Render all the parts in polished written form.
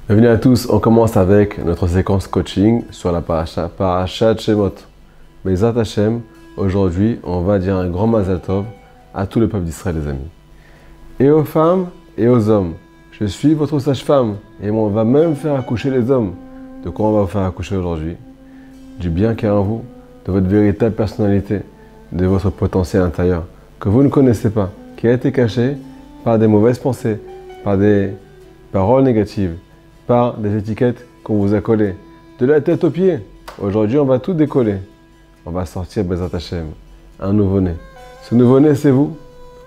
Bienvenue à tous, on commence avec notre séquence coaching sur la Parashat Shemot. Bezrat Hashem, aujourd'hui on va dire un grand Mazal Tov à tout le peuple d'Israël les amis. Et aux femmes et aux hommes, je suis votre sage-femme et on va même faire accoucher les hommes. De quoi on va vous faire accoucher aujourd'hui? Du bien qu'il y a en vous, de votre véritable personnalité, de votre potentiel intérieur, que vous ne connaissez pas, qui a été caché par des mauvaises pensées, par des paroles négatives, par des étiquettes qu'on vous a collées, de la tête aux pieds. Aujourd'hui, on va tout décoller. On va sortir Bezrat Hashem, un nouveau-né. Ce nouveau-né, c'est vous.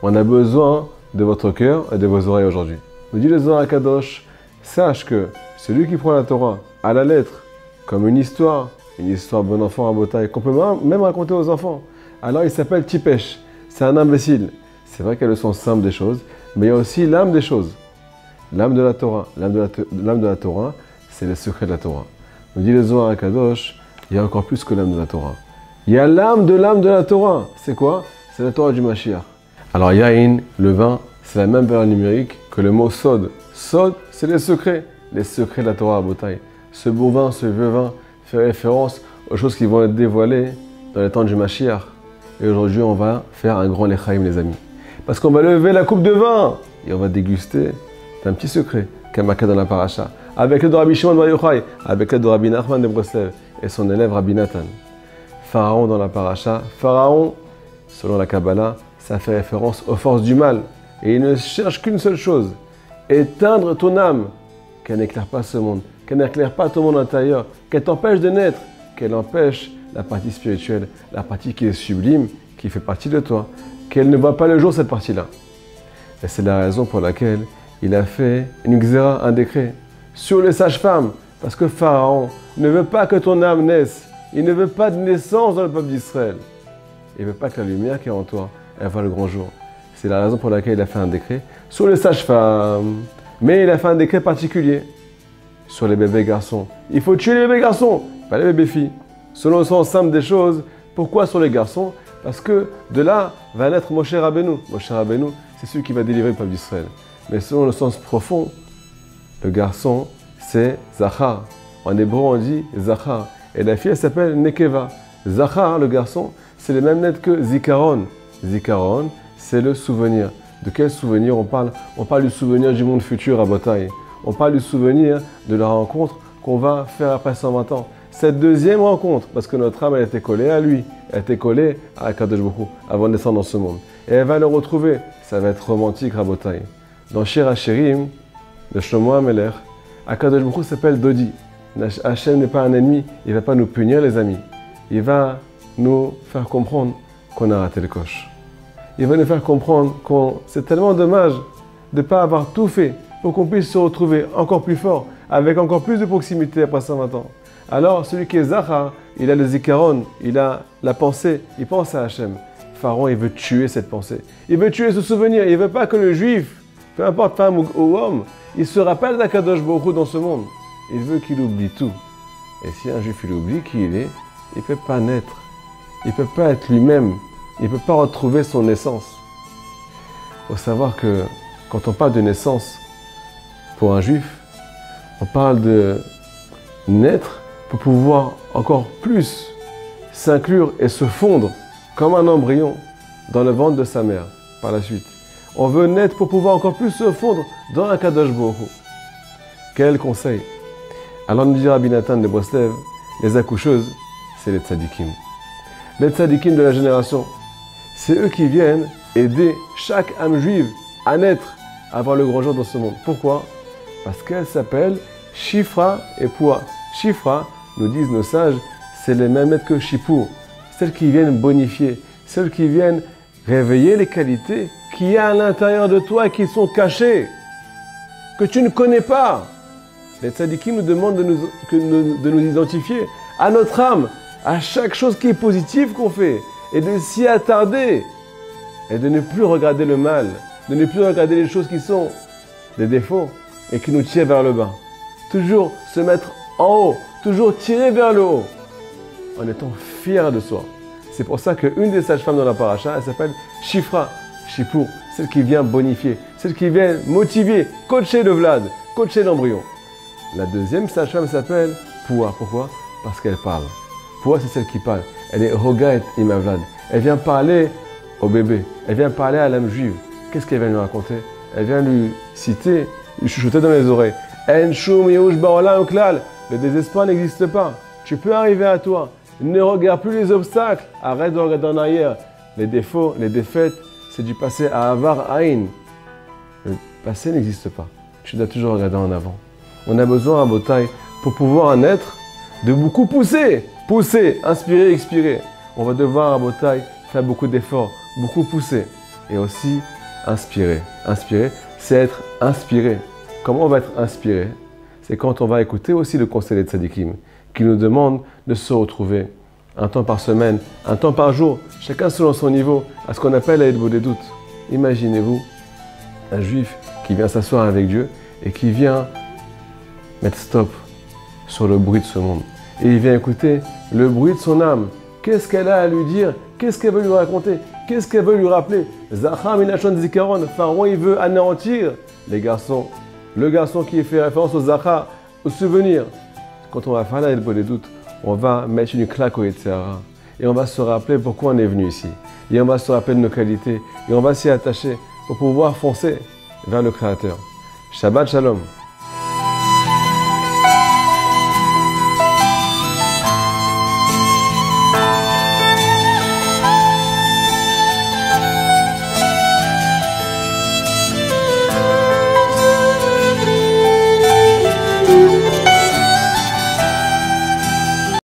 On a besoin de votre cœur et de vos oreilles aujourd'hui. Nous dit le Zohar HaKadosh, sache que celui qui prend la Torah à la lettre, comme une histoire bon enfant à Botaï, qu'on peut même raconter aux enfants, alors il s'appelle Tipesh. C'est un imbécile. C'est vrai qu'il y a le sens simple des choses, mais il y a aussi l'âme des choses. L'âme de la Torah. L'âme de la Torah, c'est le secret de la Torah. Nous dit le Zohar HaKadosh, il y a encore plus que l'âme de la Torah. Il y a l'âme de la Torah. C'est quoi? C'est la Torah du Mashiach. Alors Yain, le vin, c'est la même valeur numérique que le mot Sod. Sod, c'est les secrets de la Torah à Botaï. Ce beau vin, ce vieux vin, fait référence aux choses qui vont être dévoilées dans les temps du Mashiach. Et aujourd'hui, on va faire un grand Lechaim, les amis. Parce qu'on va lever la coupe de vin et on va déguster d'un petit secret, comme marqué dans la paracha, avec l'aide de Rabbi Shimon Bar Yochai, avec l'aide de Rabbi Nachman de Breslev et son élève Rabbi Nathan. Pharaon dans la paracha, Pharaon, selon la Kabbalah, ça fait référence aux forces du mal. Et il ne cherche qu'une seule chose, éteindre ton âme, qu'elle n'éclaire pas ce monde, qu'elle n'éclaire pas ton monde intérieur, qu'elle t'empêche de naître, qu'elle empêche la partie spirituelle, la partie qui est sublime, qui fait partie de toi, qu'elle ne voit pas le jour cette partie-là. Et c'est la raison pour laquelle il a fait une xéra, un décret, sur les sages-femmes, parce que Pharaon ne veut pas que ton âme naisse. Il ne veut pas de naissance dans le peuple d'Israël. Il ne veut pas que la lumière qui est en toi, elle voit le grand jour. C'est la raison pour laquelle il a fait un décret sur les sages-femmes. Mais il a fait un décret particulier sur les bébés garçons. Il faut tuer les bébés garçons, pas les bébés filles. Selon le sens simple des choses, pourquoi sur les garçons? Parce que de là va naître Moshe Rabbeinu. Moshe Rabbeinu, c'est celui qui va délivrer le peuple d'Israël. Mais selon le sens profond, le garçon, c'est Zachar. En hébreu, on dit Zachar. Et la fille, elle s'appelle Nekeva. Zachar, le garçon, c'est les mêmes lettres que Zikaron. Zikaron, c'est le souvenir. De quel souvenir on parle? On parle du souvenir du monde futur à Botaï. On parle du souvenir de la rencontre qu'on va faire après 120 ans. Cette deuxième rencontre, parce que notre âme, elle était collée à lui. Elle était collée à Akadosh Baruch Hu, avant de descendre dans ce monde. Et elle va le retrouver. Ça va être romantique à Botaï. Dans Shir HaShirim, de Shlomo HaMelech, Akadosh Baruch Hu s'appelle Dodi. Hachem n'est pas un ennemi, il ne va pas nous punir les amis. Il va nous faire comprendre qu'on a raté le coche. Il va nous faire comprendre que c'est tellement dommage de ne pas avoir tout fait pour qu'on puisse se retrouver encore plus fort, avec encore plus de proximité après 120 ans. Alors celui qui est Zachar, il a le Zikaron, il a la pensée, il pense à Hachem. Pharaon, il veut tuer cette pensée. Il veut tuer ce souvenir, il ne veut pas que le juif, peu importe femme ou homme, il se rappelle d'Akadosh Baruch Hu dans ce monde. Il veut qu'il oublie tout. Et si un juif il oublie qui il est, il ne peut pas naître. Il ne peut pas être lui-même. Il ne peut pas retrouver son essence. Il faut savoir que quand on parle de naissance pour un juif, on parle de naître pour pouvoir encore plus s'inclure et se fondre comme un embryon dans le ventre de sa mère par la suite. On veut naître pour pouvoir encore plus se fondre dans un Kadosh Baruch Hu. Quel conseil! Alors nous dit Rabbi Nathan de Breslev, les accoucheuses, c'est les tzadikim. Les tzadikim de la génération, c'est eux qui viennent aider chaque âme juive à naître, à avoir le grand jour dans ce monde. Pourquoi? Parce qu'elles s'appellent Shifra et Poua. Shifra, nous disent nos sages, c'est les mêmes lettres que Shipur. Celles qui viennent bonifier, celles qui viennent réveiller les qualités qu'il y a à l'intérieur de toi et qui sont cachées, que tu ne connais pas. Les tzadikim nous demandent de nous identifier à notre âme, à chaque chose qui est positive qu'on fait, et de s'y attarder, et de ne plus regarder le mal, de ne plus regarder les choses qui sont des défauts et qui nous tirent vers le bas. Toujours se mettre en haut, toujours tirer vers le haut, en étant fier de soi. C'est pour ça qu'une des sages-femmes dans la paracha, elle s'appelle Shifra, Shipur, celle qui vient bonifier, celle qui vient motiver, coacher le Vlad, coacher l'embryon. La deuxième sage-femme s'appelle Poua. Pourquoi? Parce qu'elle parle. Poua, c'est celle qui parle. Elle est Rogaet Imavlad. Elle vient parler au bébé. Elle vient parler à l'âme juive. Qu'est-ce qu'elle vient lui raconter? Elle vient lui citer, lui chuchoter dans les oreilles. En shum yehush ba'olam klal. Le désespoir n'existe pas. Tu peux arriver à toi. Ne regarde plus les obstacles. Arrête de regarder en arrière. Les défauts, les défaites, c'est du passé à Avar Aïn. Le passé n'existe pas. Tu dois toujours regarder en avant. On a besoin à Botaï, pour pouvoir en être, de beaucoup pousser. Pousser, inspirer, expirer. On va devoir à Botaï faire beaucoup d'efforts, beaucoup pousser. Et aussi inspirer. Inspirer, c'est être inspiré. Comment on va être inspiré? C'est quand on va écouter aussi le conseil des tzadikim, qui nous demande de se retrouver un temps par semaine, un temps par jour, chacun selon son niveau, à ce qu'on appelle l'aide des doutes. Imaginez-vous un juif qui vient s'asseoir avec Dieu et qui vient mettre stop sur le bruit de ce monde. Et il vient écouter le bruit de son âme. Qu'est-ce qu'elle a à lui dire? Qu'est-ce qu'elle veut lui raconter? Qu'est-ce qu'elle veut lui rappeler? Zachar Minachon Zikaron, Pharaon, il veut anéantir les garçons. Le garçon qui fait référence au Zachar, au souvenir. Quand on va faire l'aide des doutes, on va mettre une claque au Yetzirah. Et on va se rappeler pourquoi on est venu ici. Et on va se rappeler de nos qualités. Et on va s'y attacher pour pouvoir foncer vers le Créateur. Shabbat Shalom.